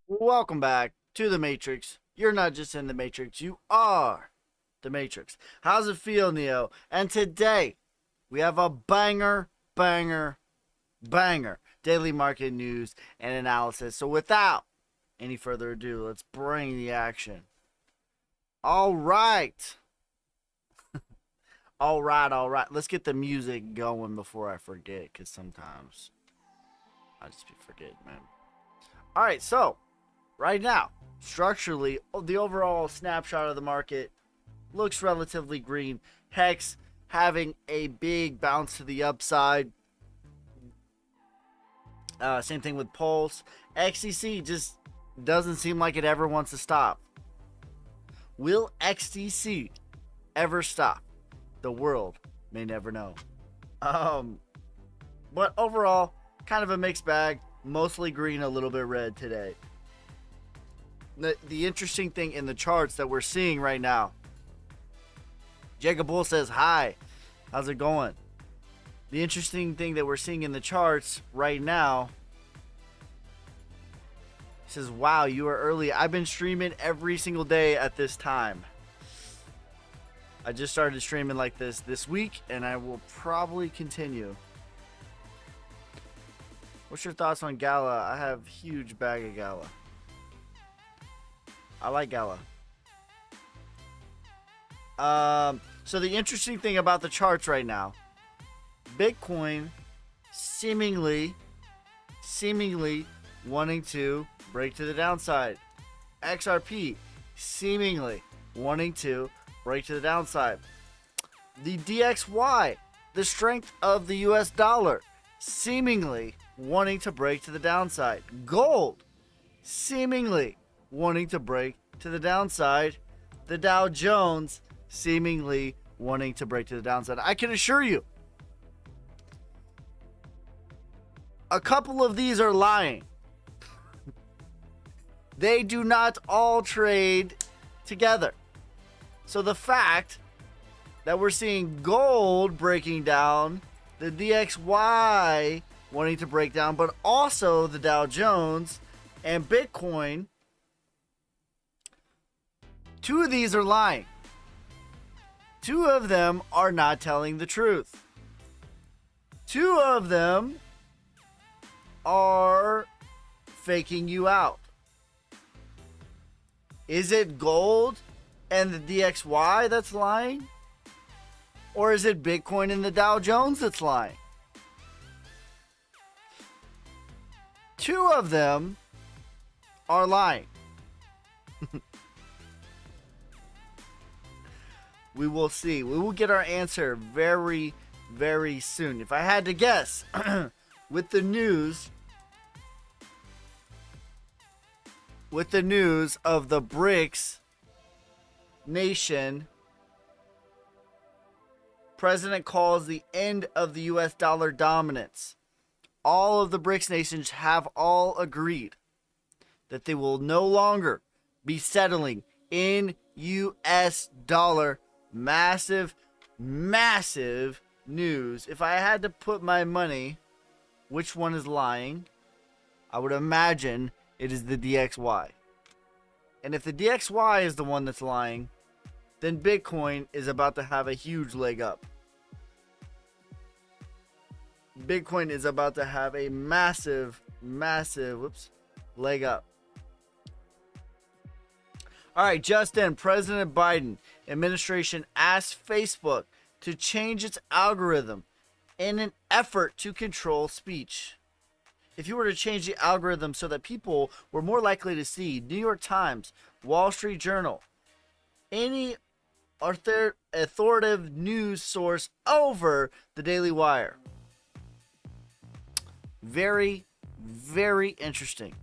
Welcome back to the Matrix. You're not just in the Matrix, you are the Matrix. How's it feel, Neo? And today, we have a banger daily market news and analysis. So without any further ado, let's bring the action. All right. All right. Let's get the music going before I forget, because sometimes I just forget, man. All right, so right now, structurally, the overall snapshot of the market looks relatively green. Hex having a big bounce to the upside. Same thing with Pulse. XDC just doesn't seem like it ever wants to stop. Will XDC ever stop? The world may never know. But overall, kind of a mixed bag. Mostly green, a little bit red today. The interesting thing in the charts that we're seeing right now. Jacob Bull says, hi. How's it going? The interesting thing that we're seeing in the charts right now. He says, wow, you are early. I've been streaming every single day at this time. I just started streaming like this week, and I will probably continue. What's your thoughts on Gala? I have a huge bag of Gala. I like Gala. So the interesting thing about the charts right now, Bitcoin seemingly wanting to break to the downside. XRP seemingly wanting to break to the downside. The DXY, the strength of the US dollar, seemingly wanting to break to the downside. Gold, seemingly wanting to break to the downside. The Dow Jones, seemingly wanting to break to the downside. I can assure you, a couple of these are lying. They do not all trade together. So the fact that we're seeing gold breaking down, the DXY wanting to break down, but also the Dow Jones and Bitcoin, two of these are lying. Two of them are not telling the truth. Two of them are faking you out. Is it gold and the DXY that's lying? Or is it Bitcoin and the Dow Jones that's lying? Two of them are lying. We will see. We will get our answer very, very soon. If I had to guess, with the news of the BRICS nation, President calls the end of the US dollar dominance. All of the BRICS nations have all agreed that they will no longer be settling in US dollar. Massive news. If I had to put my money, which one is lying, I would imagine it is the DXY. And if the DXY is the one that's lying, then Bitcoin is about to have a huge leg up. Bitcoin is about to have a massive leg up. All right, just in, President Biden administration asked Facebook to change its algorithm in an effort to control speech. If you were to change the algorithm so that people were more likely to see New York Times, Wall Street Journal, any authoritative news source over the Daily Wire. Very, very interesting,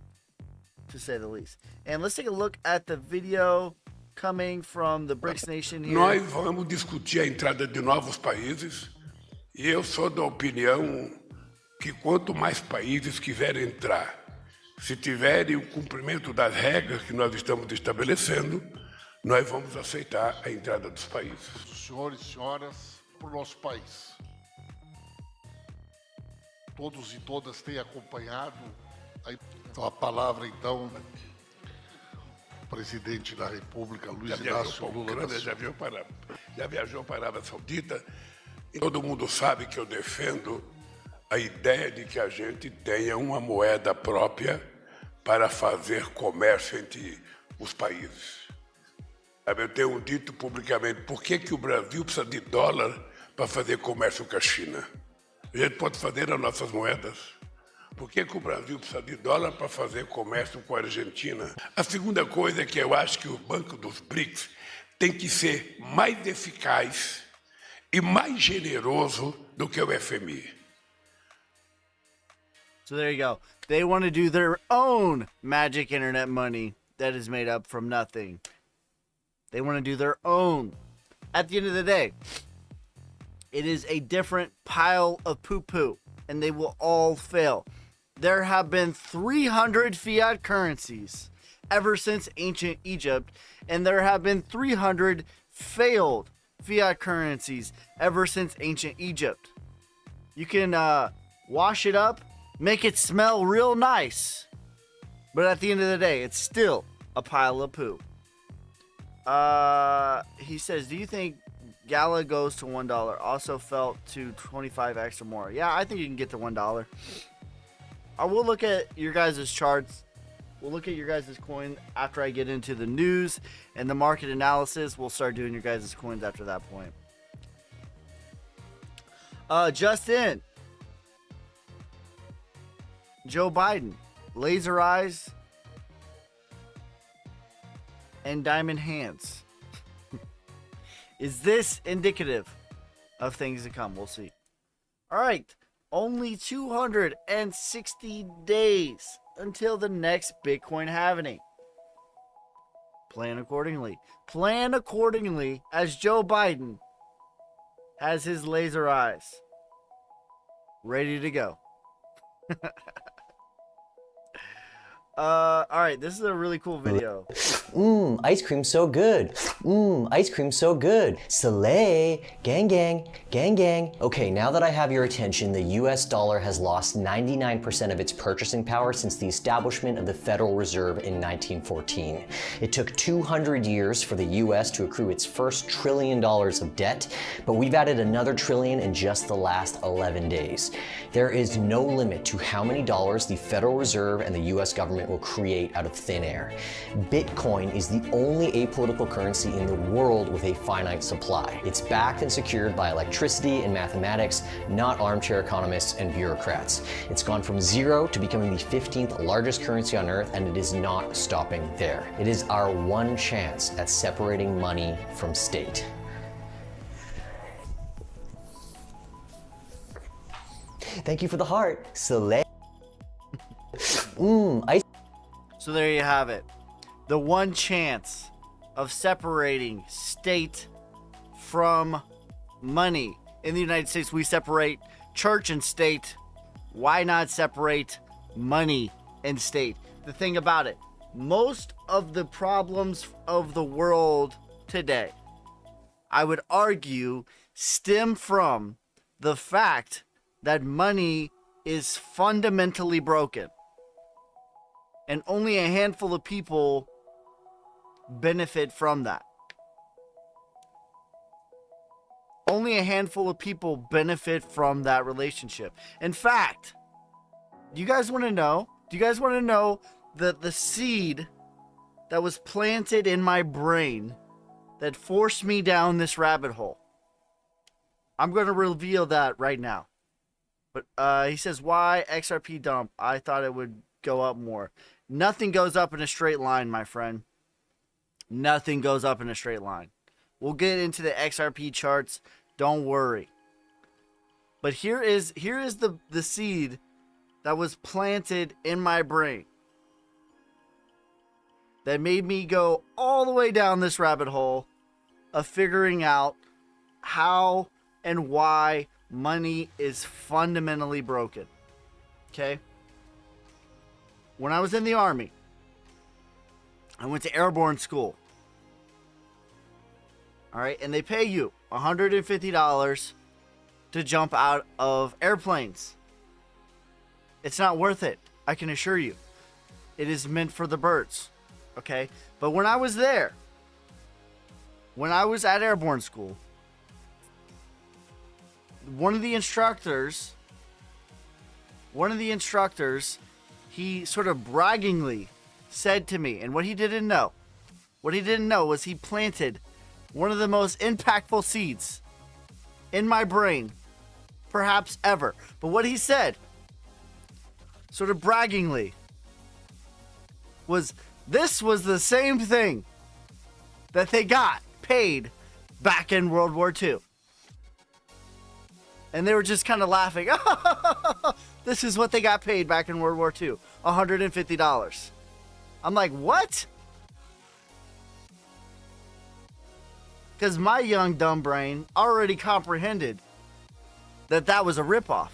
to say the least. And let's take a look at the video coming from the BRICS nation here. Nós vamos discutir a entrada de novos países e eu sou da opinião que quanto mais países quiserem entrar, se tiverem o cumprimento das regras que nós estamos estabelecendo, nós vamos aceitar a entrada dos países. Senhores e senhoras, para o nosso país. todos e todas têm acompanhado. Então, a palavra, então, o presidente da República, Luiz Inácio Lula da Silva. Já viajou para a Arábia Saudita. E todo mundo sabe que eu defendo a ideia de que a gente tenha uma moeda própria para fazer comércio entre os países. Eu tenho dito publicamente, por que o Brasil precisa de dólar para fazer comércio com a China? A gente pode fazer as nossas moedas. Por que o Brasil precisa de dólar para fazer comércio com a Argentina? A segunda coisa é que eu acho que o Banco dos BRICS tem que ser mais eficaz e mais generoso do que o FMI. So there you go. They want to do their own magic internet money that is made up from nothing. They want to do their own. At the end of the day, it is a different pile of poo-poo, and they will all fail. There have been 300 fiat currencies ever since ancient Egypt, and there have been 300 failed fiat currencies ever since ancient Egypt. You can wash it up, make it smell real nice, but at the end of the day, it's still a pile of poo. He says, do you think Gala goes to $1? Also felt to 25x or more. Yeah, I think you can get to $1. I will look at your guys' charts. We'll look at your guys' coin after I get into the news and the market analysis. We'll start doing your guys' coins after that point. Justin. Joe Biden. Laser eyes. And diamond hands. Is this indicative of things to come? We'll see. All right. Only 260 days until the next Bitcoin halving. Plan accordingly. Plan accordingly as Joe Biden has his laser eyes ready to go. All right, this is a really cool video. Ice cream so good. Ice cream so good. Soleil, gang gang, gang gang. Okay, now that I have your attention, the US dollar has lost 99% of its purchasing power since the establishment of the Federal Reserve in 1914. It took 200 years for the US to accrue its first $1 trillion of debt, but we've added another trillion in just the last 11 days. There is no limit to how many dollars the Federal Reserve and the US government will create out of thin air. Bitcoin is the only apolitical currency in the world with a finite supply. It's backed and secured by electricity and mathematics, not armchair economists and bureaucrats. It's gone from zero to becoming the 15th largest currency on earth, and it is not stopping there. It is our one chance at separating money from state. Thank you for the heart. Soleil. Ice. So there you have it. The one chance of separating state from money. In the United States, we separate church and state. Why not separate money and state? The thing about it, most of the problems of the world today, I would argue, stem from the fact that money is fundamentally broken. And only a handful of people benefit from that. Only a handful of people benefit from that relationship. In fact, do you guys want to know? Do you guys want to know the seed that was planted in my brain that forced me down this rabbit hole? I'm going to reveal that right now. But he says, why XRP dump? I thought it would go up more. Nothing goes up in a straight line, my friend. Nothing goes up in a straight line. We'll get into the XRP charts. Don't worry. But here is the seed that was planted in my brain that made me go all the way down this rabbit hole of figuring out how and why money is fundamentally broken. Okay? When I was in the Army, I went to airborne school. All right, and they pay you $150 to jump out of airplanes. It's not worth it. I can assure you. It is meant for the birds. Okay? But when I was there, when I was at airborne school, one of the instructors, he sort of braggingly said to me, and what he didn't know was he planted one of the most impactful seeds in my brain, perhaps ever. But what he said, sort of braggingly, was this was the same thing that they got paid back in World War II. And they were just kind of laughing. This is what they got paid back in World War II, $150. I'm like, what? Because my young dumb brain already comprehended that was a ripoff.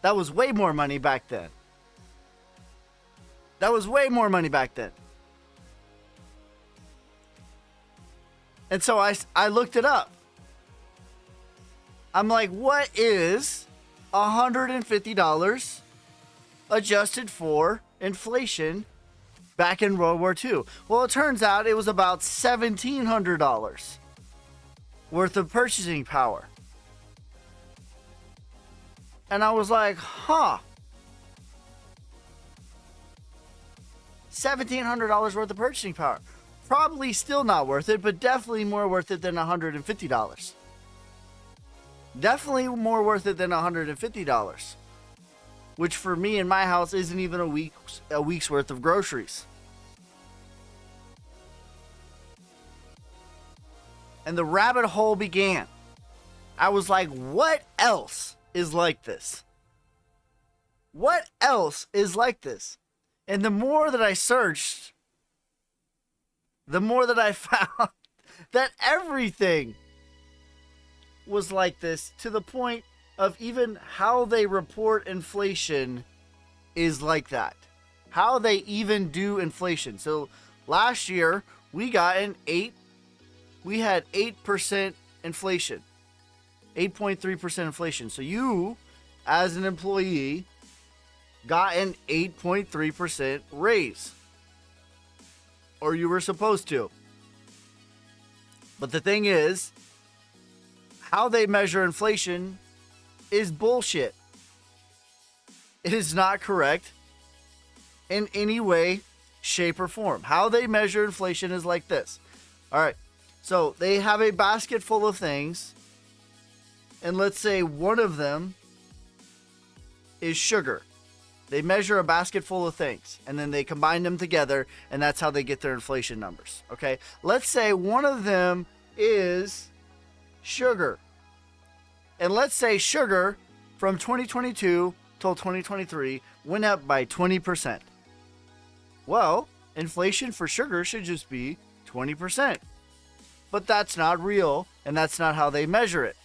That was way more money back then. And so I looked it up. I'm like, what is $150 adjusted for inflation back in World War II? Well, it turns out it was about $1,700 worth of purchasing power. And I was like, huh. $1,700 worth of purchasing power. Probably still not worth it, but definitely more worth it than $150. Definitely more worth it than $150. Which for me in my house isn't even a week's worth of groceries. And the rabbit hole began. I was like, what else is like this? What else is like this? And the more that I searched, the more that I found that everything was like this, to the point of even how they report inflation is like that. How they even do inflation. So last year we had 8% inflation. 8.3% inflation. So you, as an employee, got an 8.3% raise. Or you were supposed to. But the thing is, how they measure inflation is bullshit. It is not correct in any way, shape, or form. How they measure inflation is like this. All right. So they have a basket full of things. And let's say one of them is sugar. They measure a basket full of things, and then they combine them together, and that's how they get their inflation numbers. Okay? Let's say one of them is sugar. And let's say sugar from 2022 till 2023 went up by 20%. Well, inflation for sugar should just be 20%. But that's not real, and that's not how they measure it.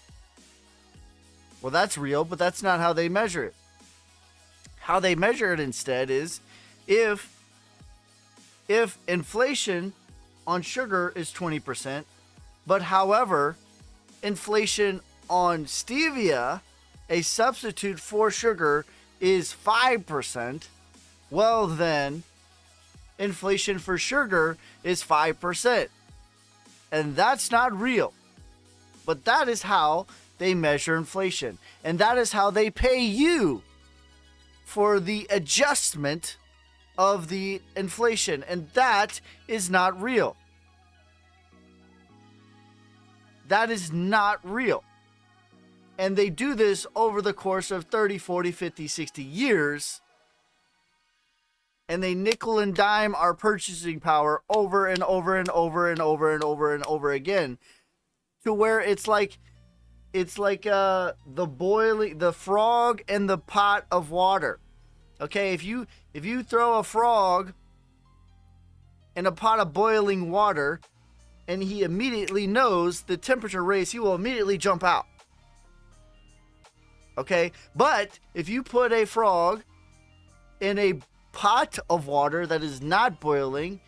Well, that's real, but that's not how they measure it. How they measure it instead is if inflation on sugar is 20%, but however, inflation on stevia, a substitute for sugar, is 5%, well then, inflation for sugar is 5%. And that's not real. But that is how they measure inflation. And that is how they pay you for the adjustment of the inflation. And that is not real. That is not real. And they do this over the course of 30, 40, 50, 60 years. And they nickel and dime our purchasing power over and over and over and over and over and over again, to where it's like the frog and the pot of water. Okay, if you throw a frog in a pot of boiling water and he immediately knows the temperature raise, he will immediately jump out. Okay, but if you put a frog in a pot of water that is not boiling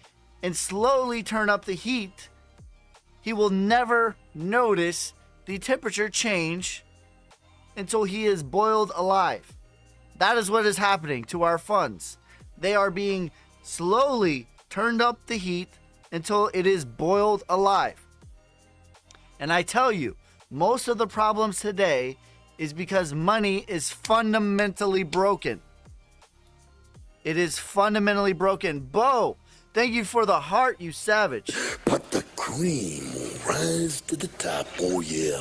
and slowly turn up the heat, he will never notice the temperature change until he is boiled alive. That is what is happening to our funds. They are being slowly turned up the heat until it is boiled alive. And I tell you, most of the problems today is because money is fundamentally broken. It is fundamentally broken. Bo, thank you for the heart, you savage. But the cream will rise to the top. Oh, yeah.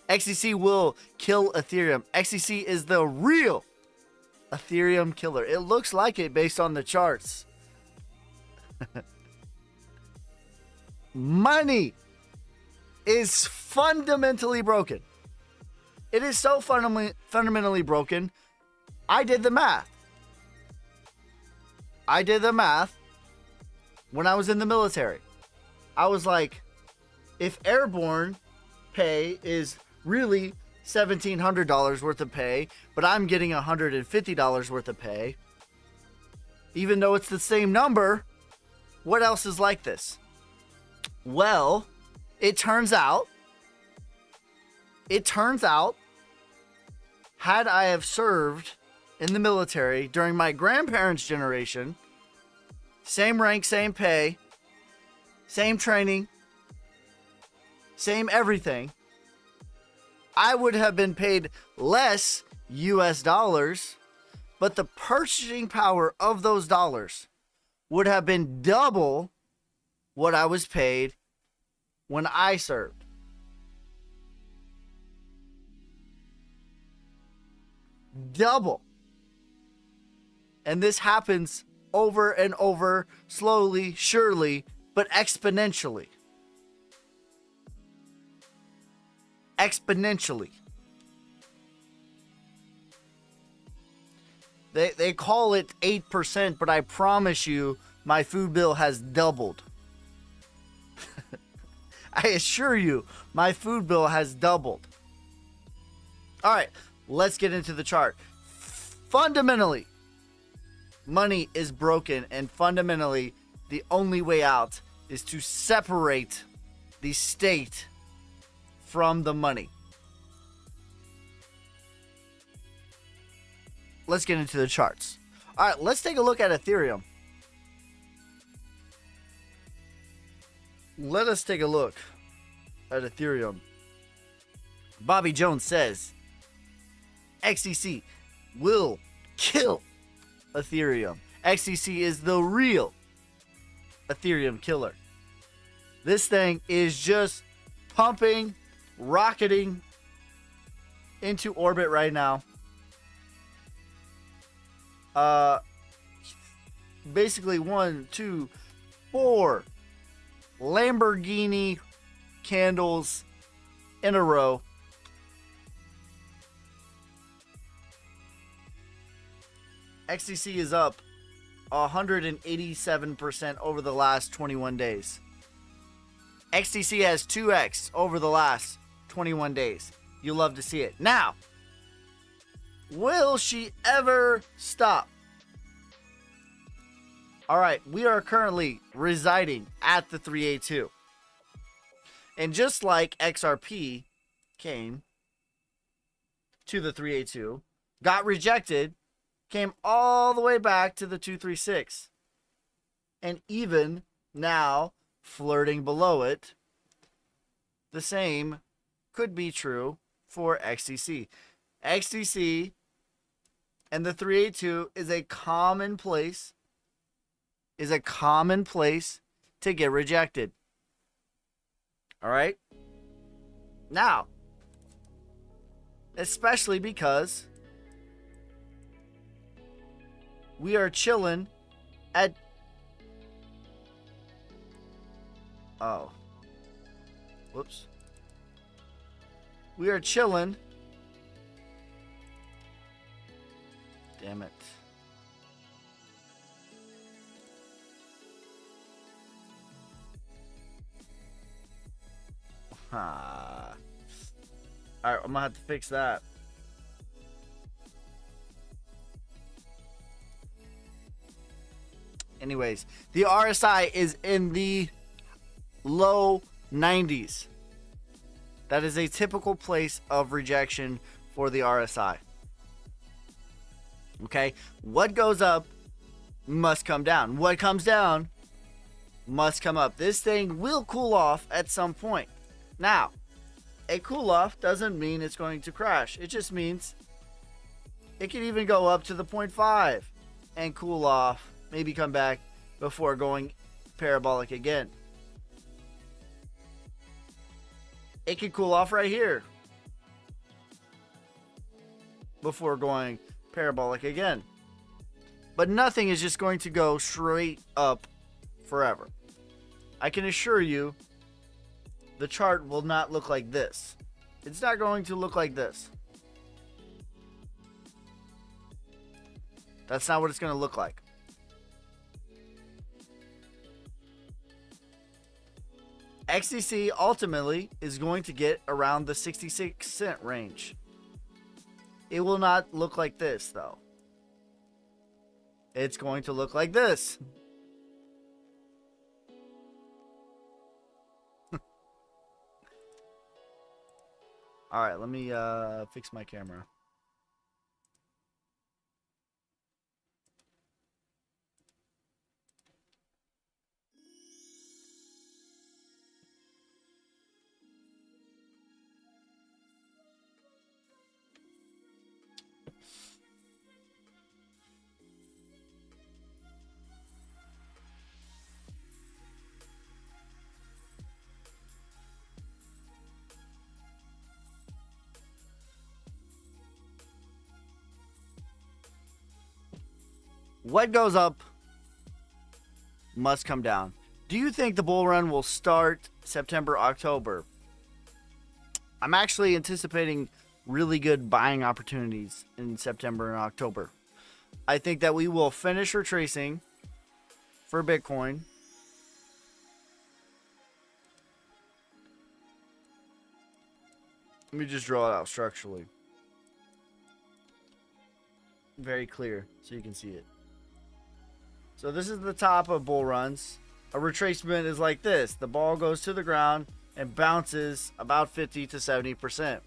XDC will kill Ethereum. XDC is the real Ethereum killer. It looks like it based on the charts. Money is fundamentally broken. It is so fundamentally broken. I did the math. When I was in the military. I was like, if airborne pay is really $1,700 worth of pay, but I'm getting $150 worth of pay, even though it's the same number, what else is like this? Well, it turns out, had I have served in the military during my grandparents' generation, same rank, same pay, same training, same everything, I would have been paid less US dollars, but the purchasing power of those dollars would have been double what I was paid when I served. Double. And this happens over and over, slowly, surely, but exponentially. Exponentially. They call it 8%, but I promise you my food bill has doubled. I assure you my food bill has doubled. All right, let's get into the chart. Fundamentally, money is broken, and fundamentally, the only way out is to separate the state from the money. Let's get into the charts. All right, let's take a look at Ethereum. Let us take a look at Ethereum. Bobby Jones says XDC will kill Ethereum. XDC is the real Ethereum killer. This thing is just pumping, rocketing into orbit right now. Basically 1, 2, 4 Lamborghini candles in a row. XDC is up 187% over the last 21 days. XDC has 2x over the last 21 days. You love to see it. Now, will she ever stop? All right, we are currently residing at the 382. And just like XRP came to the 382, got rejected, came all the way back to the 236. And even now, flirting below it, the same could be true for XDC. XDC and the 382 is a common place to get rejected. All right? Now, especially because we are chilling at... Oh. Whoops. We are chilling. Damn it. Alright, I'm gonna have to fix that. Anyways, the RSI is in the low 90s. That is a typical place of rejection for the RSI. Okay? What goes up must come down. What comes down must come up. This thing will cool off at some point. Now, a cool off doesn't mean it's going to crash. It just means it can even go up to the 0.5 and cool off, maybe come back before going parabolic again. It can cool off right here before going parabolic again. But nothing is just going to go straight up forever. I can assure you the chart will not look like this. It's not going to look like this. That's not what it's going to look like. XDC ultimately is going to get around the 66-cent range. It will not look like this, though. It's going to look like this. Alright, let me fix my camera. What goes up must come down. Do you think the bull run will start September, October? I'm actually anticipating really good buying opportunities in September and October. I think that we will finish retracing for Bitcoin. Let me just draw it out structurally. Very clear so you can see it. So this is the top of bull runs. A retracement is like this. The ball goes to the ground and bounces about 50 to 70%.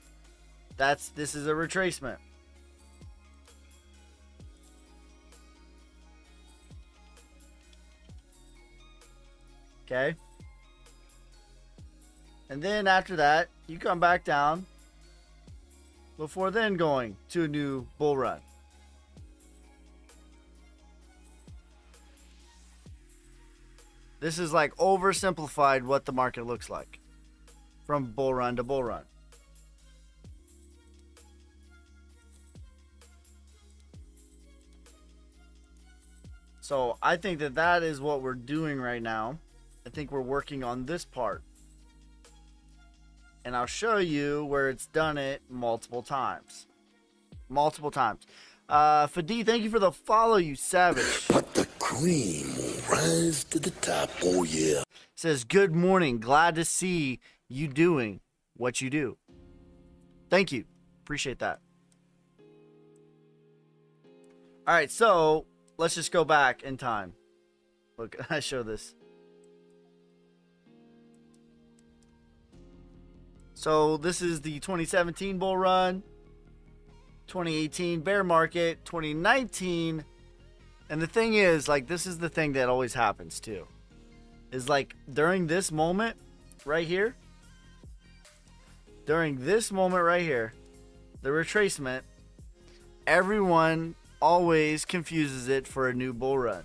This is a retracement. Okay. And then after that, you come back down before then going to a new bull run. This is like oversimplified what the market looks like from bull run to bull run. So I think that that is what we're doing right now. I think we're working on this part. And I'll show you where it's done it multiple times. Multiple times. Fadi, thank you for the follow, you savage. But the cream will rise to the top. Oh, yeah. Says, good morning. Glad to see you doing what you do. Thank you. Appreciate that. All right, so let's just go back in time. Look, I show this. So this is the 2017 bull run. 2018 bear market, 2019, and the thing is, like, this is the thing that always happens too, is like during this moment right here, the retracement, everyone always confuses it for a new bull run,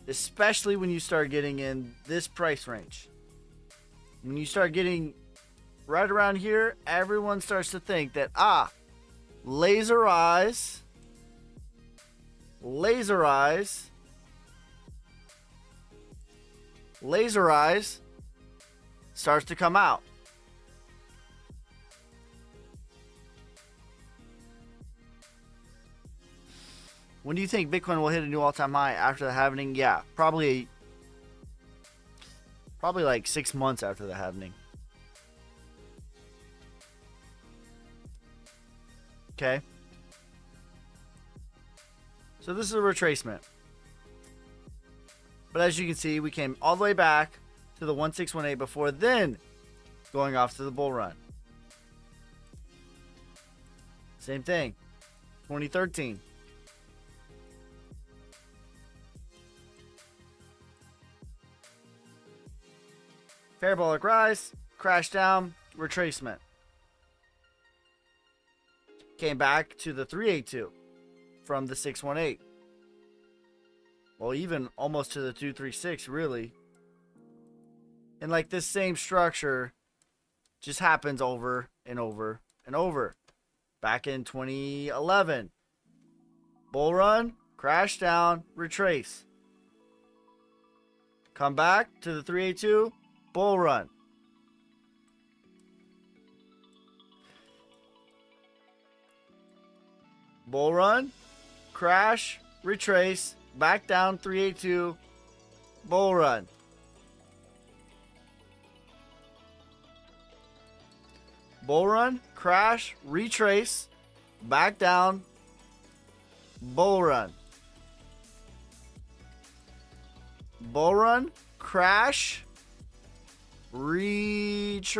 especially when you start getting in this price range. When you start getting right around here, everyone starts to think that, laser eyes starts to come out. When do you think Bitcoin will hit a new all-time high after the halving? Yeah, probably like 6 months after the halving. Okay. So this is a retracement. But as you can see, we came all the way back to the 1618 before then going off to the bull run. Same thing. 2013. Parabolic rise, crash down, retracement. Came back to the 382 from the 618. Well, even almost to the 236, really. And like this same structure just happens over and over and over. Back in 2011, bull run, crash down, retrace. Come back to the 382, bull run. Bull run, crash, retrace, back down 382, bull run. Bull run, crash, retrace, back down, bull run. Bull run, crash, retrace.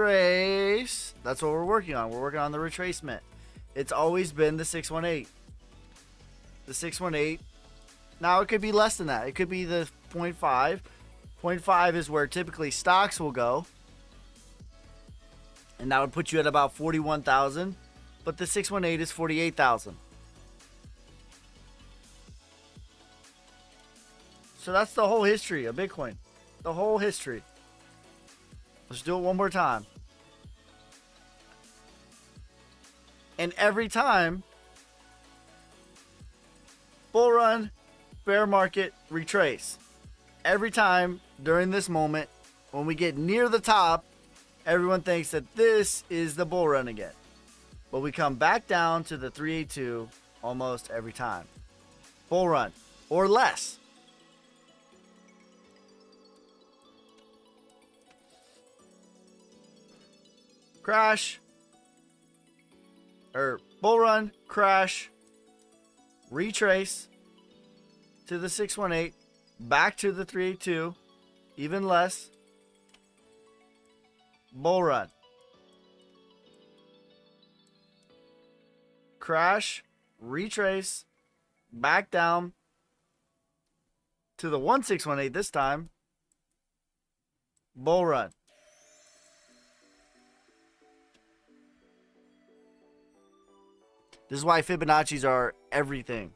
That's what we're working on. We're working on the retracement. It's always been the 618. The 618. Now it could be less than that. It could be the 0.5. 0.5 is where typically stocks will go. And that would put you at about 41,000. But the 618 is 48,000. So that's the whole history of Bitcoin. The whole history. Let's do it one more time. And every time, bull run, bear market, retrace. Every time during this moment, when we get near the top, everyone thinks that this is the bull run again. But we come back down to the 382 almost every time. Bull run, or less. Crash, or bull run, crash, retrace to the 618, back to the 382, even less, bull run, crash, retrace, back down to the 1618 this time, bull run. This is why Fibonacci's are everything.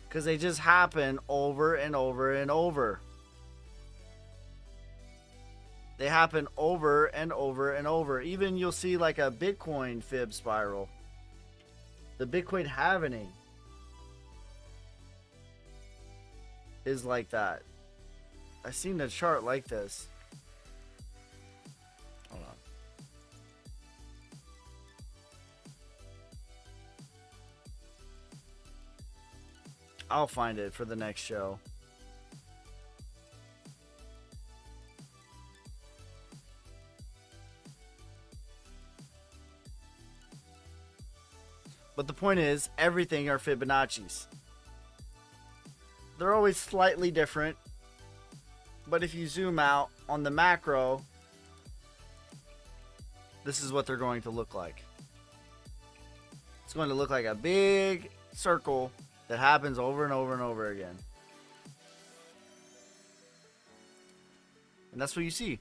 Because they just happen over and over and over. They happen over and over and over. Even you'll see like a Bitcoin fib spiral. The Bitcoin halvening is like that. I've seen a chart like this. Hold on. I'll find it for the next show. But the point is, everything are Fibonacci's. They're always slightly different. But if you zoom out on the macro, this is what they're going to look like. It's going to look like a big circle that happens over and over and over again. And that's what you see.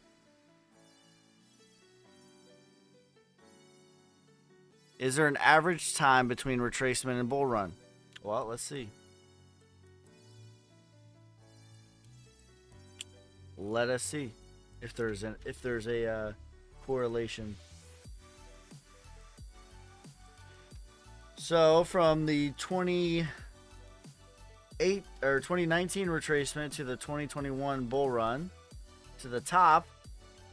Is there an average time between retracement and bull run? Well, let's see. Let us see if there's a correlation. So from the 2019 retracement to the 2021 bull run to the top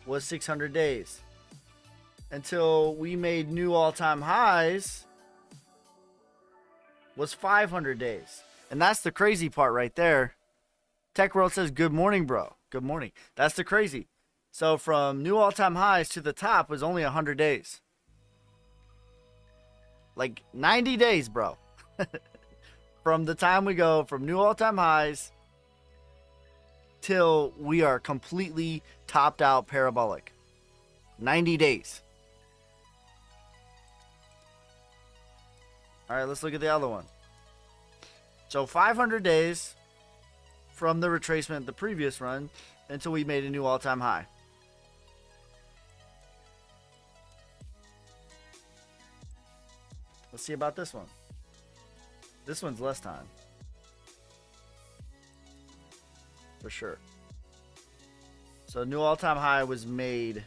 was 600 days. Until we made new all-time highs was 500 days. And that's the crazy part right there. Tech World says, good morning, bro. Good morning. That's the crazy. So from new all-time highs to the top was only 100 days. Like 90 days, bro. from the time we go from new all-time highs till we are completely topped out parabolic. 90 days. All right, let's look at the other one. So 500 days from the retracement, the previous run, until we made a new all-time high. Let's see about this one. This one's less time. For sure. So new all-time high was made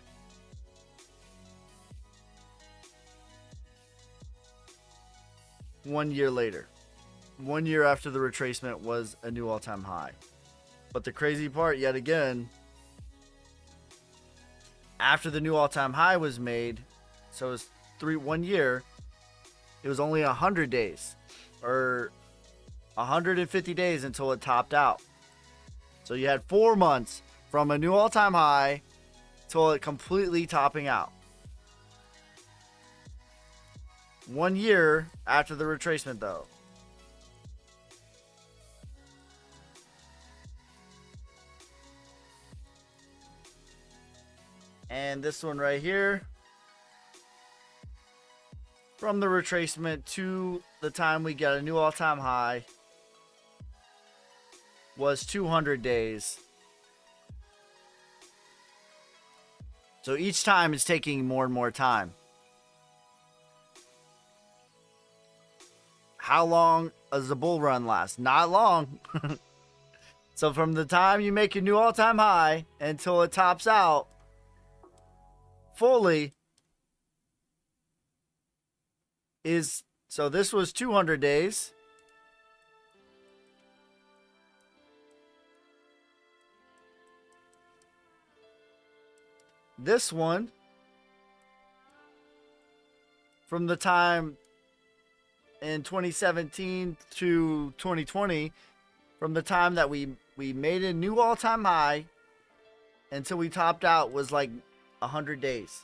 one year later. 1 year after the retracement was a new all-time high. But the crazy part, yet again, after the new all-time high was made, so it was 1 year, it was only 100 days or 150 days until it topped out. So you had 4 months from a new all-time high till it completely topping out. 1 year after the retracement, though. And this one right here, from the retracement to the time we got a new all-time high, was 200 days. So each time it's taking more and more time. How long does the bull run last? Not long. So from the time you make a new all-time high until it tops out fully is, so this was 200 days. This one, from the time in 2017 to 2020, from the time that we made a new all-time high until we topped out, was like 100 days.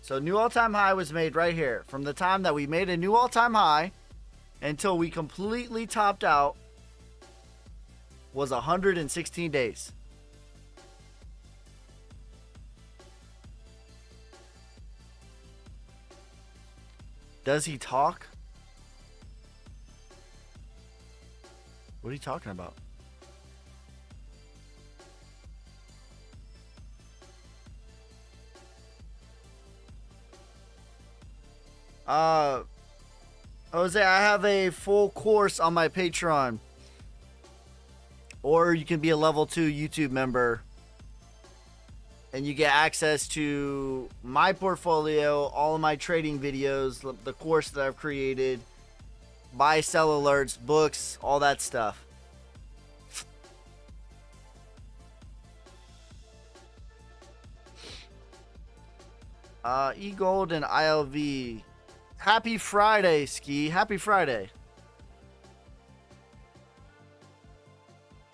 So new all-time high was made right here. From the time that we made a new all-time high until we completely topped out was 116 days. Does he talk? What are you talking about? Jose, I have a full course on my Patreon. Or you can be a level 2 YouTube member. And you get access to my portfolio, all of my trading videos, the course that I've created, buy, sell alerts, books, all that stuff. eGold and ILV. Happy Friday, Ski. Happy Friday.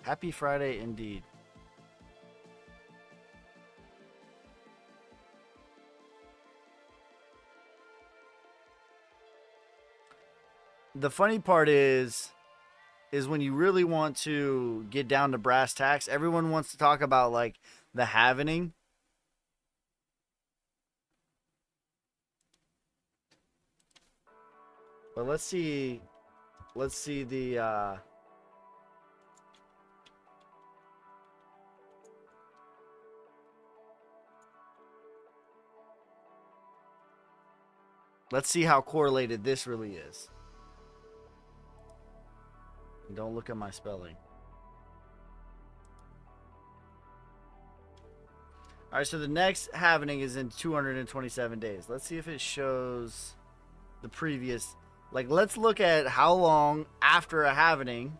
Happy Friday indeed. The funny part is when you really want to get down to brass tacks, everyone wants to talk about like the halvening. But let's see the let's see how correlated this really is. Don't look at my spelling. All right, so the next halvening is in 227 days. Let's see if it shows the previous. Like, let's look at how long after a halvening.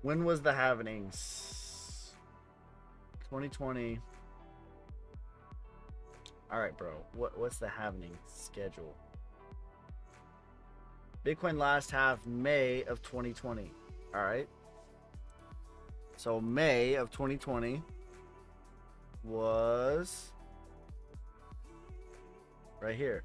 When was the halvenings? 2020. All right, bro. What's the halving schedule? Bitcoin last half May of 2020. All right. So May of 2020 was right here.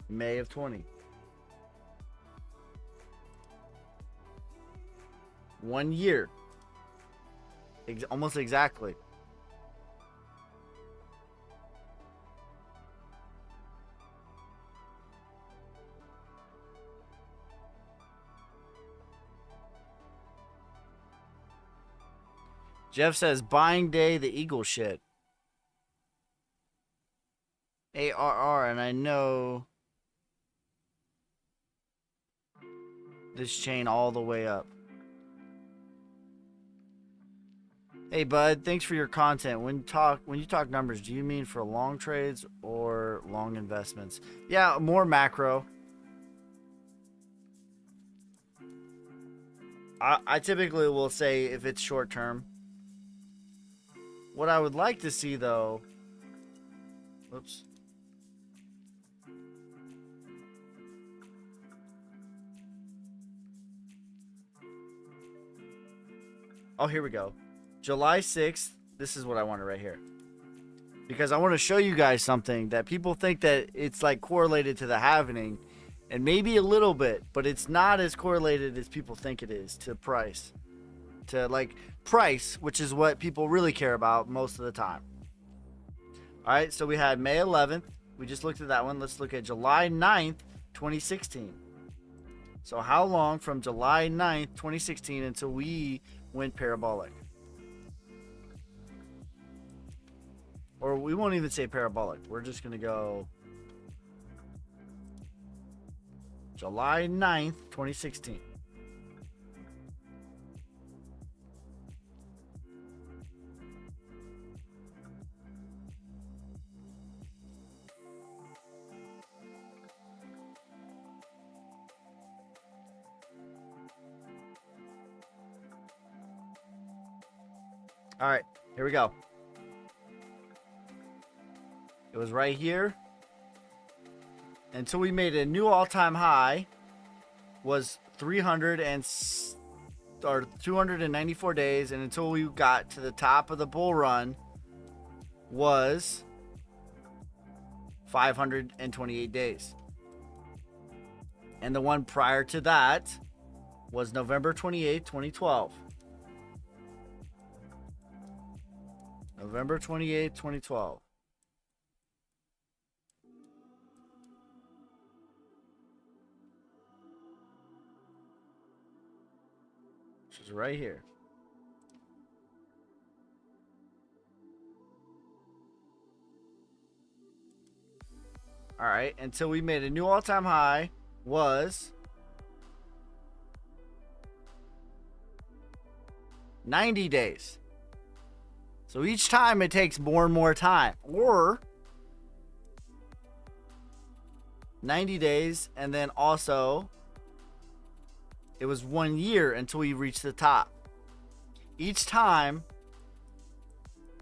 May of 20. 1 year. Almost exactly. Jeff says, buying day, the eagle shit. ARR, and I know this chain all the way up. Hey bud, thanks for your content. When you talk numbers, do you mean for long trades or long investments? Yeah, more macro. I typically will say if it's short term. What I would like to see though, oops. Oh, here we go. July 6th. This is what I wanted right here. Because I want to show you guys something that people think that it's like correlated to the halving. And maybe a little bit. But it's not as correlated as people think it is to price. To like price, which is what people really care about most of the time. Alright, so we had May 11th. We just looked at that one. Let's look at July 9th, 2016. So how long from July 9th, 2016 until we went parabolic? Or we won't even say parabolic. We're just going to go July 9th, 2016. All right, here we go. It was right here until we made a new all-time high. Was 294 days, and until we got to the top of the bull run was 528 days. And the one prior to that was November 28, 2012. November 28, 2012. Which is right here. All right, until we made a new all-time high was 90 days. So each time it takes more and more time. Or 90 days, and then also it was 1 year until we reached the top. Each time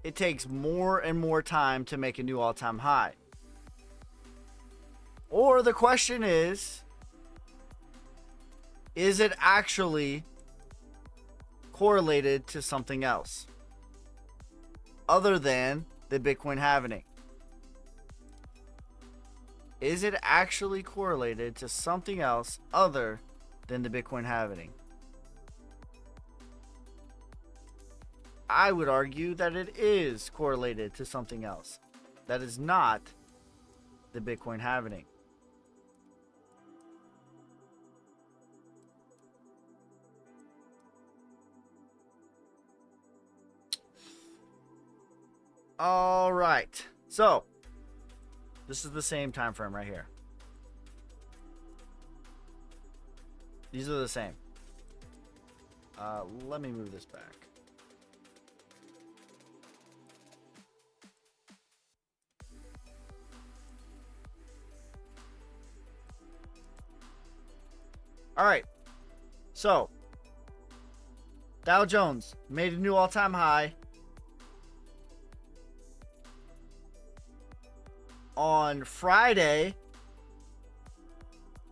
it takes more and more time to make a new all-time high. Or the question is it actually correlated to something else other than the Bitcoin halving? Is it actually correlated to something else other than the Bitcoin halving? I would argue that it is correlated to something else that is not the Bitcoin halving. All right, so this is the same time frame right here. These are the same. Let me move this back. All right. So, Dow Jones made a new all-time high on Friday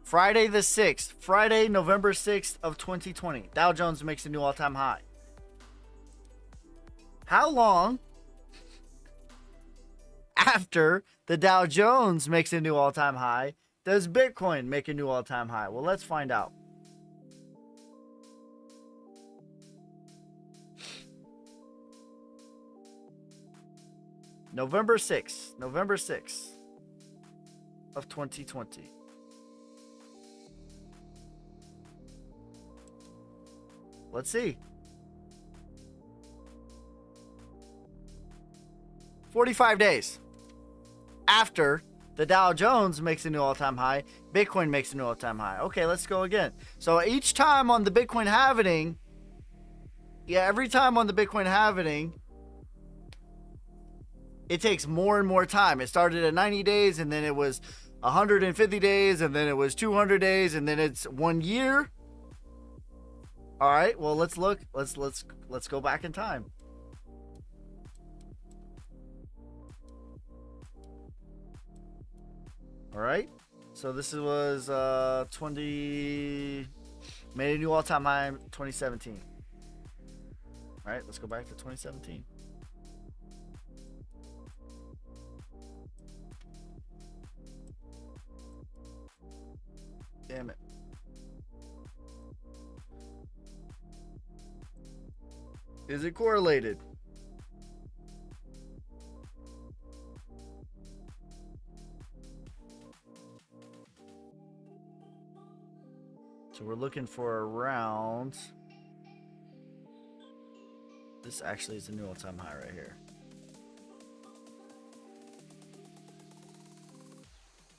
the 6th. Friday, November 6th of 2020. Dow Jones makes a new all-time high. How long after the Dow Jones makes a new all-time high does Bitcoin make a new all-time high? Well, let's find out. November 6th of 2020. Let's see. 45 days after the Dow Jones makes a new all-time high, Bitcoin makes a new all-time high. Okay, let's go again. So each time on the Bitcoin halvening, every time on the Bitcoin halvening, it takes more and more time. It started at 90 days, and then it was 150 days, and then it was 200 days, and then it's 1 year. All right, well, let's look. Let's go back in time. All right, so this was 20, made a new all-time high in 2017. All right, let's go back to 2017. Damn it. Is it correlated? So we're looking for around. This actually is a new all-time high right here.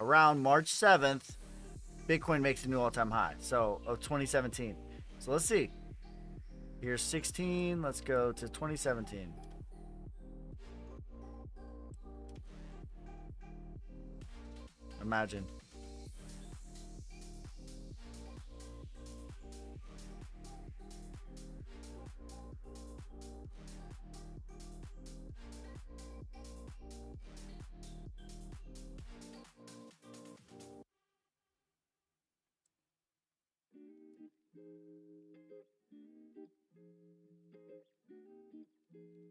Around March 7th, Bitcoin makes a new all-time high. So of 2017. So let's see. Here's 16. Let's go to 2017. Imagine.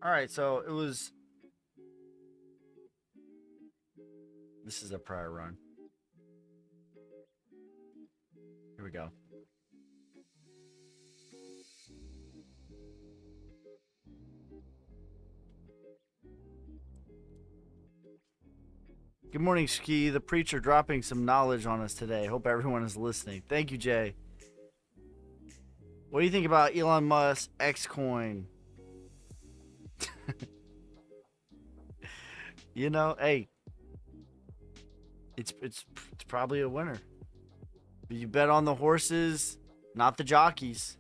All right, so it was. This is a prior run. Here we go. Good morning, Ski, the preacher, dropping some knowledge on us today. Hope everyone is listening. Thank you, Jay. What do you think about Elon Musk Xcoin? You know, hey, it's probably a winner. But you bet on the horses, not the jockeys.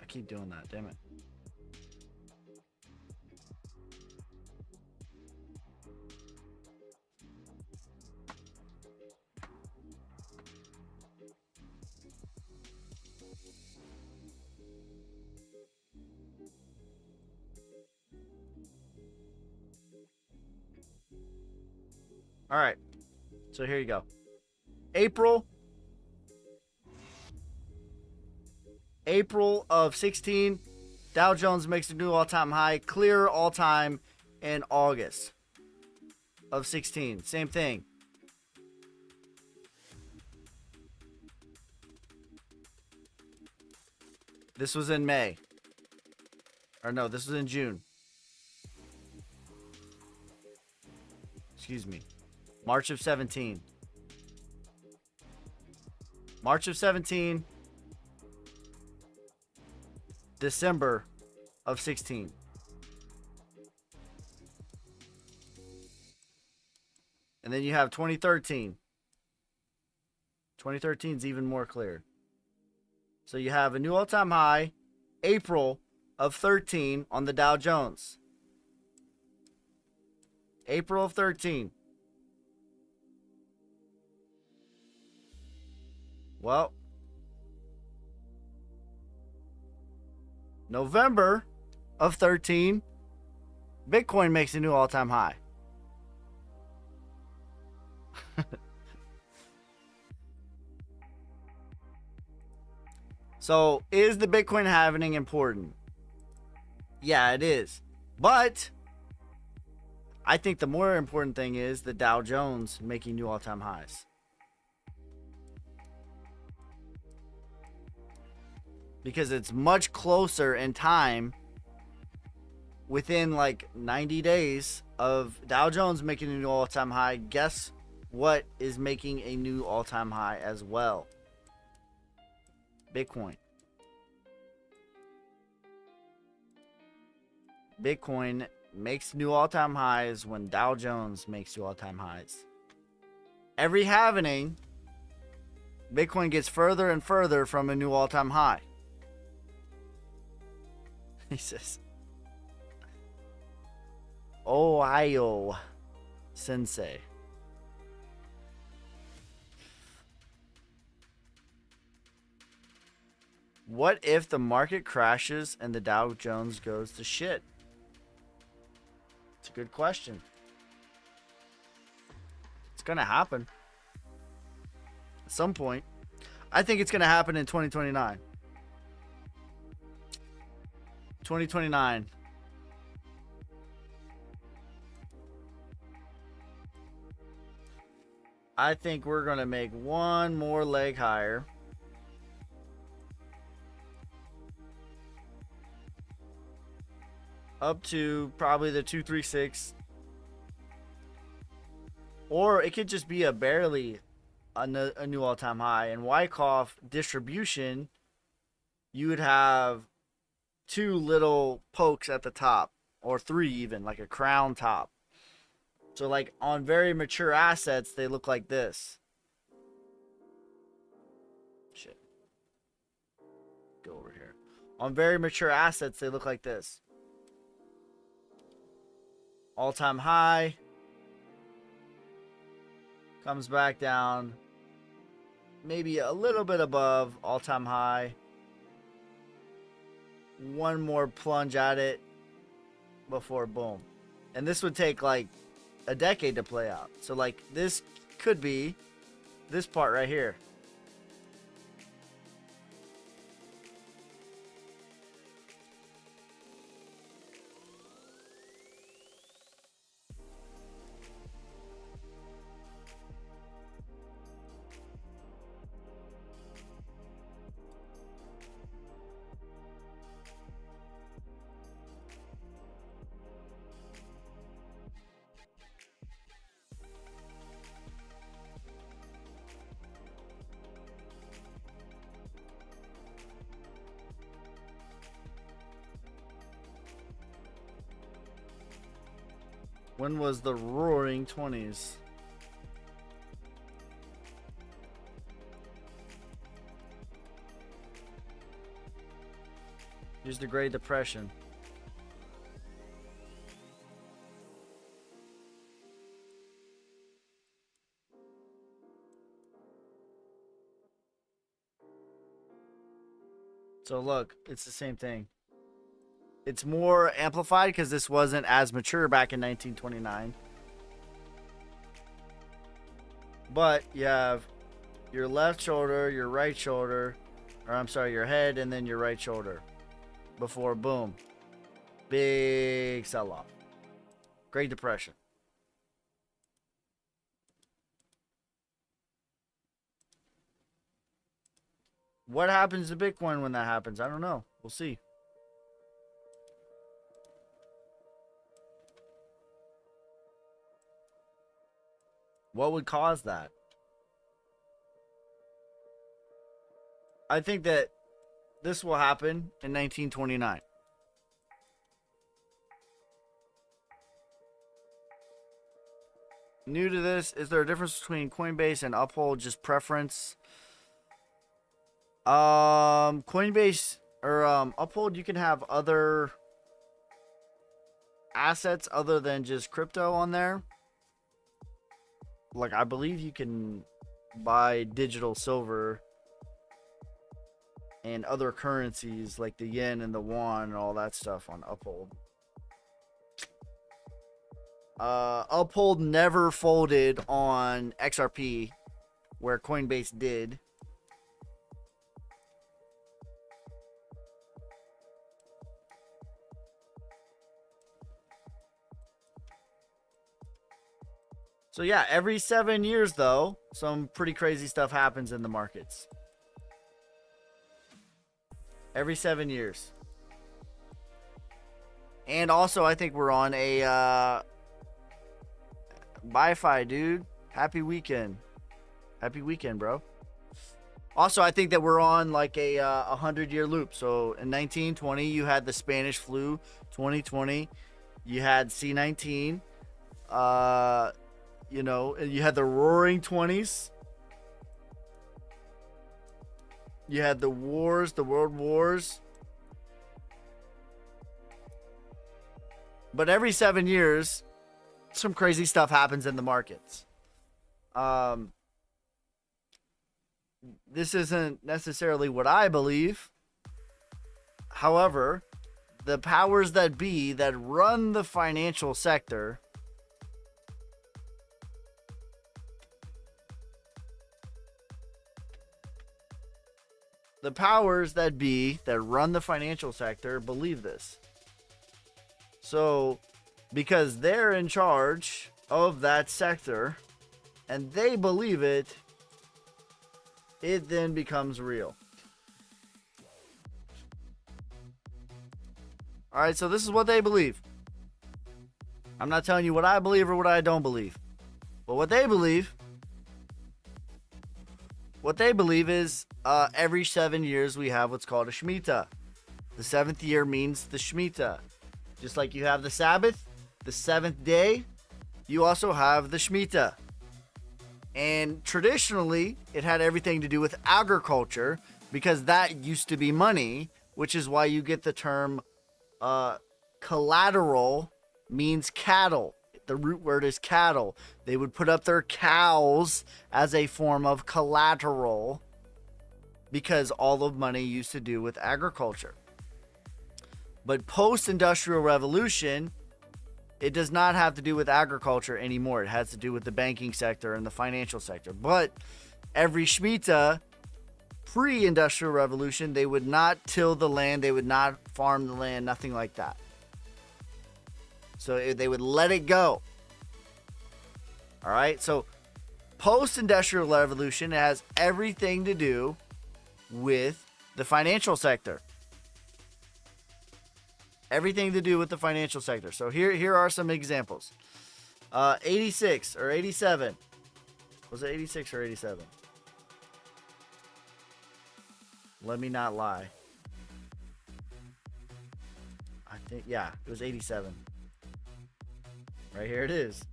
I keep doing that, damn it. All right, so here you go. April of 16, Dow Jones makes a new all-time high, clear all-time in August of 16. Same thing. This was in May. Or no, this was in June. Excuse me. March of 17. March of 17. December of 16. And then you have 2013. 2013 is even more clear. So you have a new all-time high, April of 13 on the Dow Jones. April of 13. Well, November of 13, Bitcoin makes a new all-time high. So, is the Bitcoin halving important? Yeah, it is. But I think the more important thing is the Dow Jones making new all-time highs. Because it's much closer in time, within like 90 days of Dow Jones making a new all-time high. Guess what is making a new all-time high as well? Bitcoin. Bitcoin makes new all-time highs when Dow Jones makes new all-time highs. Every halving, Bitcoin gets further and further from a new all-time high. He says, Ohio Sensei. What if the market crashes and the Dow Jones goes to shit? It's a good question. It's going to happen at some point. I think it's going to happen in 2029. 2029. I think we're going to make one more leg higher. Up to probably the 236. Or it could just be a barely a new all-time high. And Wyckoff distribution, you would have 2 little pokes at the top, or 3 even, like a crown top. So like on very mature assets, they look like this. Shit. Go over here. On very mature assets, they look like this. All-time high. Comes back down. Maybe a little bit above all-time high. One more plunge at it before boom. And this would take like a decade to play out. So like this could be this part right here. When was the roaring 20s? Here's the Great Depression. So look, it's the same thing. It's more amplified because this wasn't as mature back in 1929. But you have your left shoulder, your right shoulder, or I'm sorry, your head, and then your right shoulder. Before boom. Big sell-off. Great Depression. What happens to Bitcoin when that happens? I don't know. We'll see. What would cause that? I think that this will happen in 1929. New to this, is there a difference between Coinbase and Uphold? Just preference? Coinbase or Uphold, you can have other assets other than just crypto on there. Like, I believe you can buy digital silver and other currencies like the yen and the won and all that stuff on Uphold. Uphold never folded on XRP, where Coinbase did. So yeah, every 7 years though, some pretty crazy stuff happens in the markets. Every 7 years. And also, I think we're on a Bi-Fi, dude. Happy weekend. Happy weekend, bro. Also, I think that we're on like a 100-year loop. So in 1920, you had the Spanish flu. 2020, you had C-19. You know, you had the Roaring 20s. You had the wars, the world wars. But every 7 years, some crazy stuff happens in the markets. This isn't necessarily what I believe. However, the powers that be that run the financial sector run the financial sector believe this. So, because they're in charge of that sector and they believe it, it then becomes real. All right, so this is what they believe. I'm not telling you what I believe or what I don't believe. But what they believe is every 7 years we have what's called a Shemitah. The 7th year means the Shemitah. Just like you have the Sabbath, the 7th day, you also have the Shemitah. And traditionally, it had everything to do with agriculture because that used to be money, which is why you get the term collateral means cattle. The root word is cattle. They would put up their cows as a form of collateral because all of money used to do with agriculture. But post-industrial revolution, it does not have to do with agriculture anymore. It has to do with the banking sector and the financial sector. But every Shemitah, pre-industrial revolution, they would not till the land. They would not farm the land, nothing like that. So they would let it go. All right. So post-industrial revolution has everything to do with the financial sector. Everything to do with the financial sector. So here are some examples. 86 or 87. Was it 86 or 87? Let me not lie. I think, yeah, it was 87. Right here it is.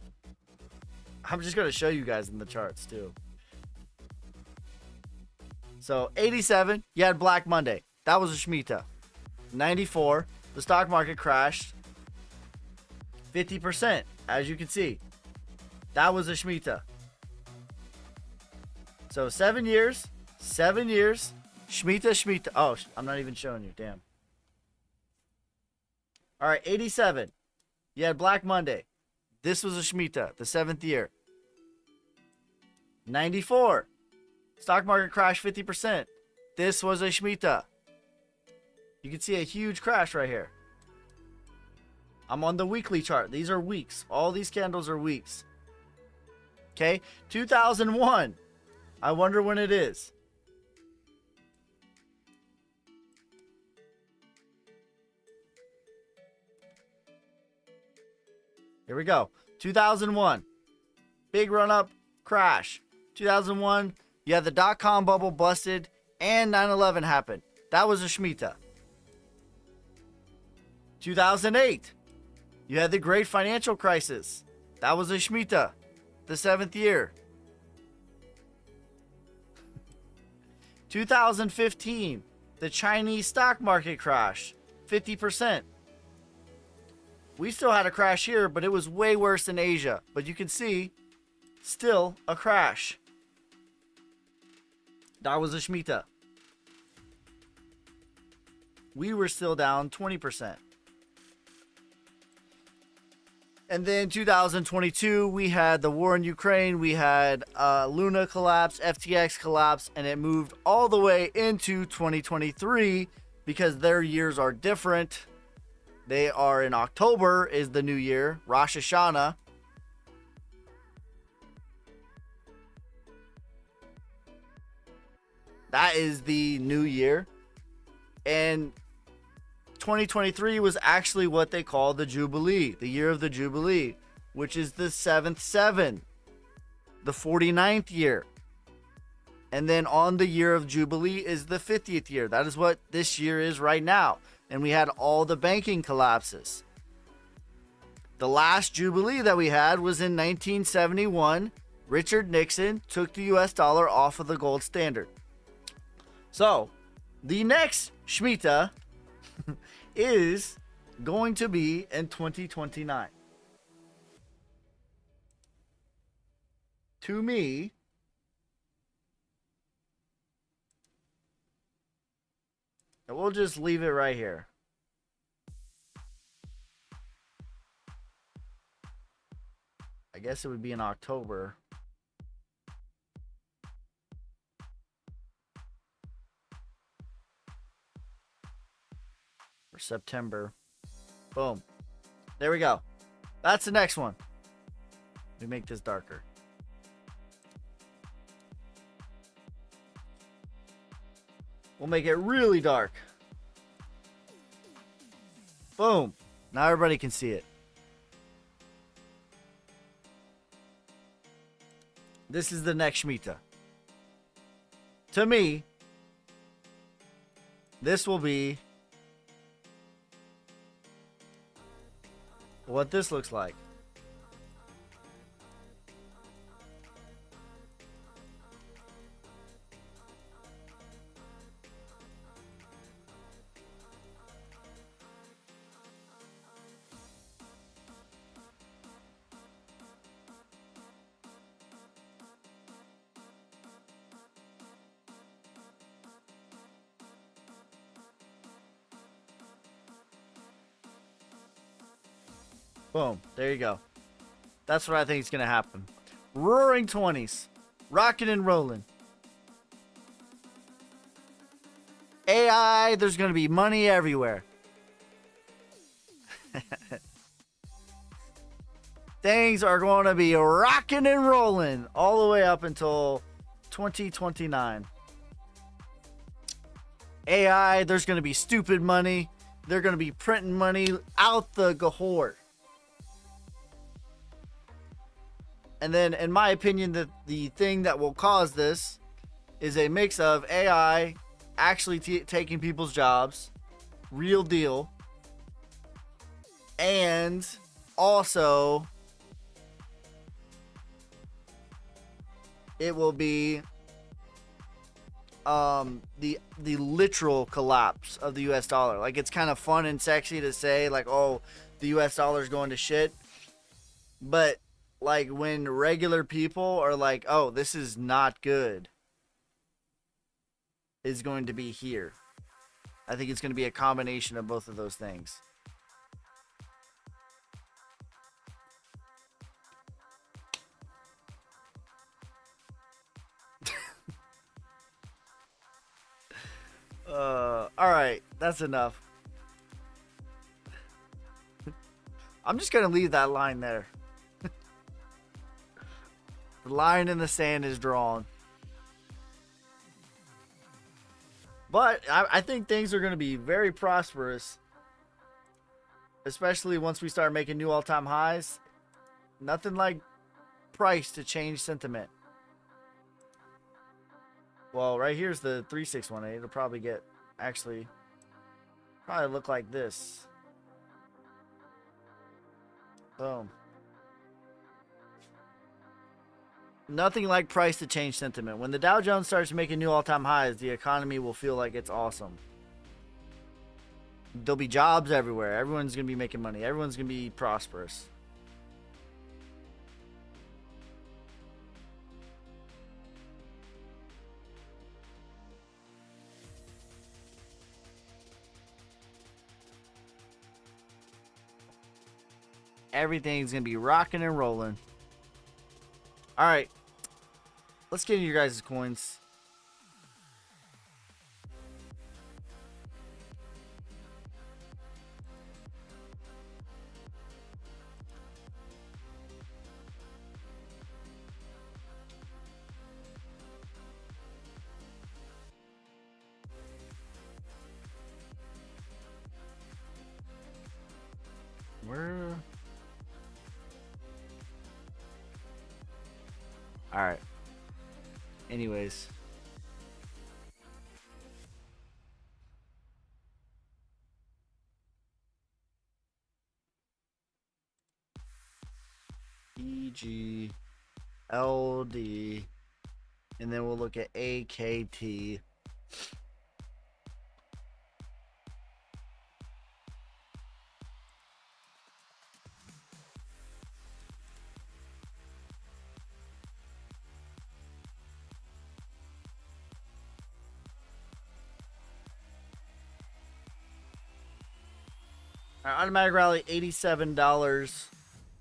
I'm just going to show you guys in the charts too. So 87, you had Black Monday. That was a Shemitah. 94, the stock market crashed 50%, as you can see. That was a Shemitah. So 7 years, Shemitah. Oh, I'm not even showing you, damn. All right, 87, you had Black Monday. This was a Shemitah, the 7th year. 94, stock market crashed 50%. This was a Shemitah. You can see a huge crash right here. I'm on the weekly chart. These are weeks. All these candles are weeks. Okay, 2001. I wonder when it is. Here we go. 2001. Big run up, crash. 2001, you had the dot-com bubble busted and 9/11 happened. That was a Shemitah. 2008, you had the great financial crisis. That was a Shemitah, the 7th year. 2015, the Chinese stock market crash, 50%. we still had a crash here, but it was way worse in Asia. But you can see, still a crash. That was a Shemitah. We were still down 20%. And then 2022, we had the war in Ukraine. We had Luna collapse, FTX collapse, and it moved all the way into 2023 because their years are different. They are in October is the new year, Rosh Hashanah. That is the new year. And 2023 was actually what they call the Jubilee, the year of the Jubilee, which is the 7th 7, the 49th year. And then on the year of Jubilee is the 50th year. That is what this year is right now. And we had all the banking collapses. The last Jubilee that we had was in 1971. Richard Nixon took the US dollar off of the gold standard. So, the next Shemitah is going to be in 2029. To me, and we'll just leave it right here. I guess it would be in October. Or September. Boom. There we go. That's the next one. Let me make this darker. We'll make it really dark. Boom. Now everybody can see it. This is the next Shemitah. To me, this will be what this looks like. Boom. There you go. That's what I think is going to happen. Roaring 20s. Rocking and rolling. AI, there's going to be money everywhere. Things are going to be rocking and rolling all the way up until 2029. AI, there's going to be stupid money. They're going to be printing money out the gahort. And then, in my opinion, the thing that will cause this is a mix of AI actually taking people's jobs, real deal, and also it will be the literal collapse of the US dollar. Like, it's kind of fun and sexy to say, like, oh, the US dollar is going to shit, but like when regular people are like, oh, this is not good, is going to be here. I think it's going to be a combination of both of those things. All right, that's enough. I'm just going to leave that line there. The line in the sand is drawn. But I think things are going to be very prosperous. Especially once we start making new all-time highs. Nothing like price to change sentiment. Well, right here's the 3618. It'll probably get, actually, probably look like this. Boom. Nothing like price to change sentiment. When the Dow Jones starts making new all-time highs, the economy will feel like it's awesome. There'll be jobs everywhere. Everyone's going to be making money. Everyone's going to be prosperous. Everything's going to be rocking and rolling. All right. Let's get into your guys' coins. Where? All right. Anyways. EG, LD, and then we'll look at AKT. Our automatic rally, $87.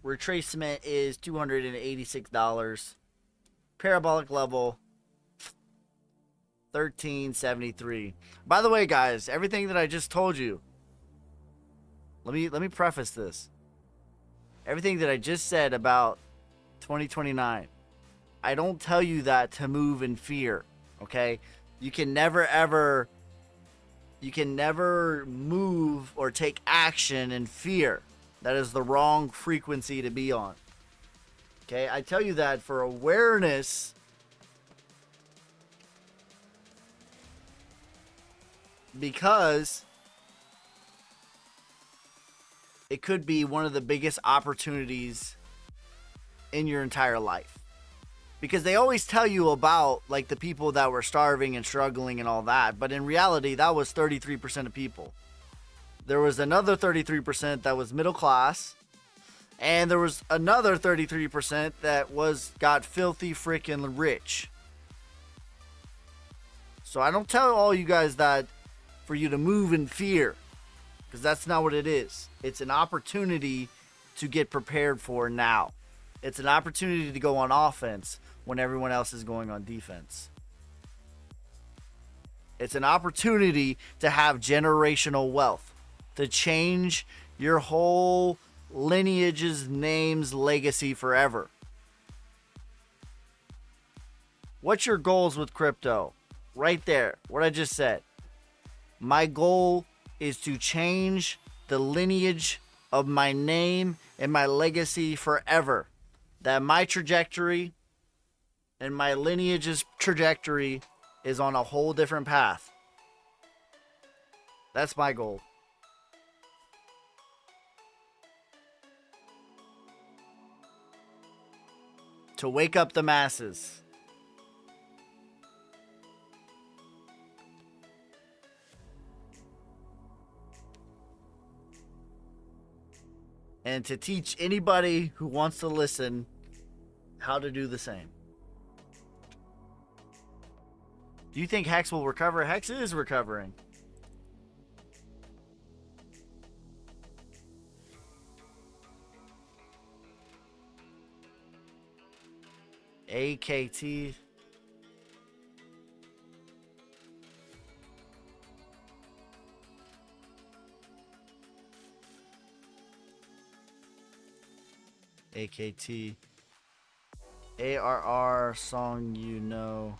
Retracement is $286. Parabolic level, $13.73. By the way, guys, everything that I just told you, let me preface this. Everything that I just said about 2029, I don't tell you that to move in fear, okay? You can never move or take action in fear. That is the wrong frequency to be on. Okay, I tell you that for awareness, because it could be one of the biggest opportunities in your entire life. Because they always tell you about like the people that were starving and struggling and all that, but in reality that was 33% of people. There was another 33% that was middle class, and there was another 33% that got filthy freaking rich. So I don't tell all you guys that for you to move in fear, because that's not what it is. It's an opportunity to get prepared for now. It's an opportunity to go on offense when everyone else is going on defense. It's an opportunity to have generational wealth, to change your whole lineage's name's legacy forever. What's your goals with crypto? Right there, what I just said. My goal is to change the lineage of my name and my legacy forever. That my trajectory and my lineage's trajectory is on a whole different path. That's my goal. To wake up the masses. And to teach anybody who wants to listen how to do the same. Do you think Hex will recover? Hex is recovering. AKT. AKT. ARR song you know.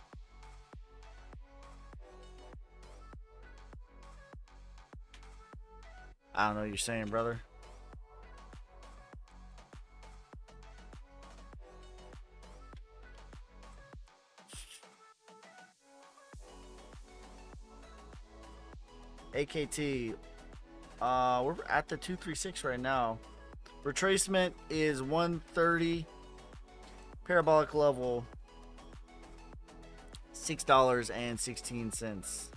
I don't know what you're saying, brother. AKT. We're at the 236 right now. Retracement is 130. Parabolic level $6.16.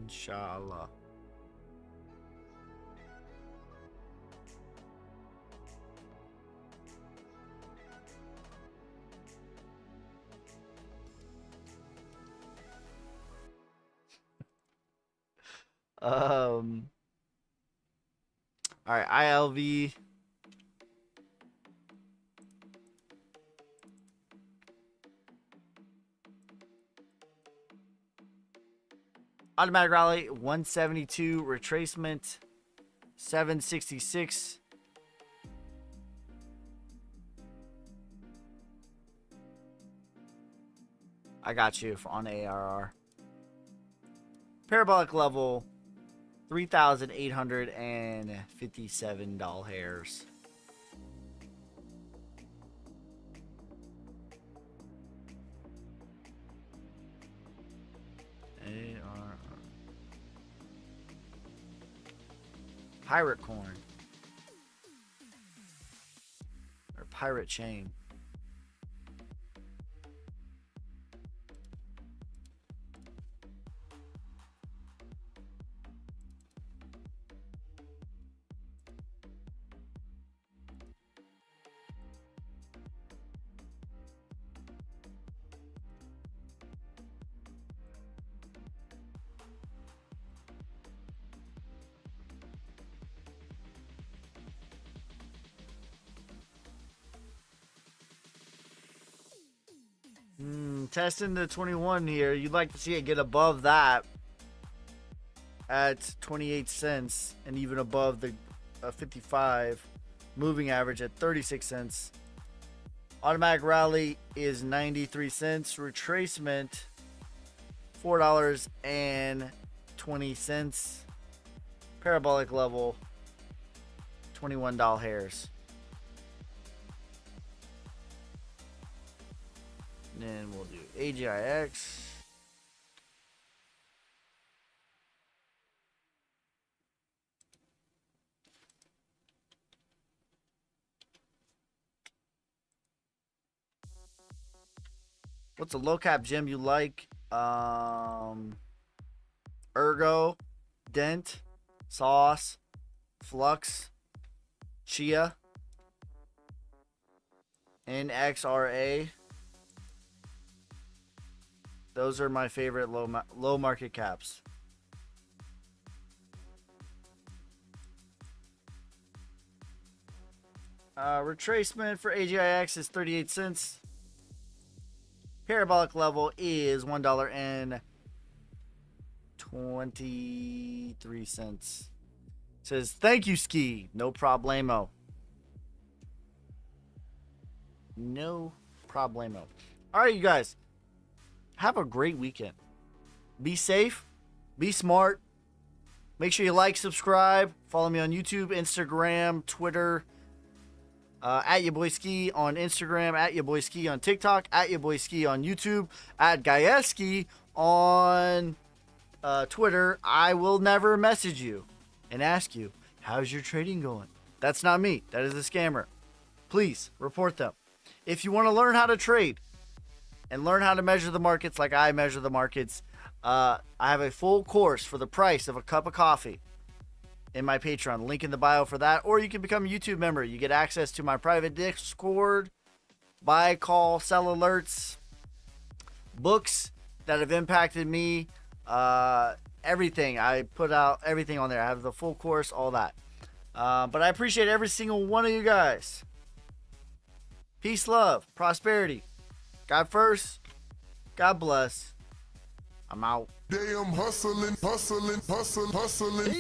Inshallah. All right, ILV. Automatic rally 172, retracement 766. I got you on ARR. Parabolic level 3,857 doll hairs. ARR. Pirate corn. Or pirate chain. Testing the 21 here. You'd like to see it get above that at 28 cents and even above the 55 moving average at 36 cents. Automatic rally is 93 cents. Retracement $4.20. Parabolic level $21 hairs. And then we'll do AGIX. What's a low cap gem you like? Ergo, Dent, Sauce, Flux, Chia, NXRA. Those are my favorite low market caps. Retracement for AGIX is 38 cents. Parabolic level is $1.23. Says, thank you, Ski. No problemo. No problemo. All right, you guys. Have a great weekend. Be safe. Be smart. Make sure you like, subscribe. Follow me on YouTube, Instagram, Twitter. At your boy Ski on Instagram. At your boy Ski on TikTok. At your boy Ski on YouTube. At Gayeski on Twitter. I will never message you and ask you, how's your trading going? That's not me. That is a scammer. Please report them. If you want to learn how to trade and learn how to measure the markets like I measure the markets, I have a full course for the price of a cup of coffee in my Patreon. Link in the bio for that. Or you can become a YouTube member. You get access to my private Discord, buy, call, sell alerts, books that have impacted me, everything. I put out everything on there. I have the full course, all that. But I appreciate every single one of you guys. Peace, love, prosperity. God first. God bless. I'm out. Damn hustling.